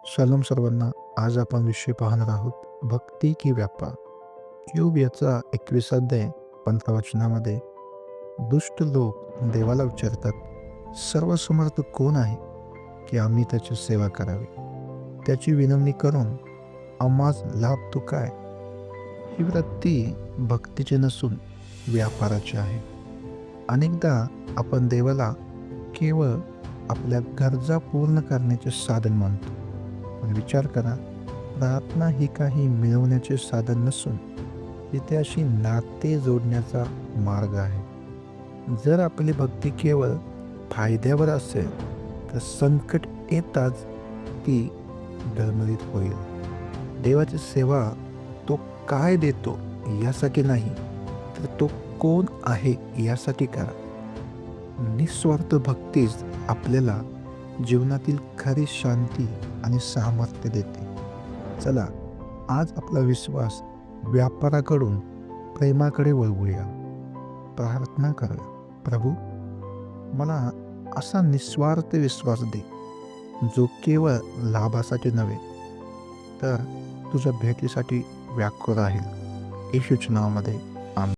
Shalom सर्वांना. आज आपण विषय पाहणार आहोत भक्ती की व्यापार. योग याचा 21 अध्याय 15 वचनामध्ये दुष्ट लोक देवाला विचारतात, सर्वसमर्थ कोण आहे की आम्ही त्याची सेवा करावी? त्याची विनवणी करून आम्हास लाभ तो काय? ही वृत्ती भक्तीची नसून व्यापाराची आहे. अनेकदा आपण देवाला केवळ आपल्या गरजा पूर्ण करण्याचे साधन मानतो. पण विचार करा, प्रार्थना ही काही मिळवण्याचे साधन नसून ती त्याशी नाते जोडण्याचा मार्ग आहे. जर आपली भक्ती केवळ फायद्यावर असेल तर संकट येताच ती डळमळीत होईल. देवाची सेवा तो काय देतो यासाठी नाही, तर तो कोण आहे यासाठी करा. निस्वार्थ भक्तीच आपल्याला जीवनातील खरी शांती आणि सामर्थ्य देते. चला, आज आपला विश्वास व्यापाराकडून प्रेमाकडे वळवूया. प्रार्थना करूया. प्रभू, मला असा निस्वार्थ विश्वास दे, जो केवळ लाभासाठी नव्हे, तर तुझ्या भेटीसाठी व्याकुळ राहील. येशूच्या नावामध्ये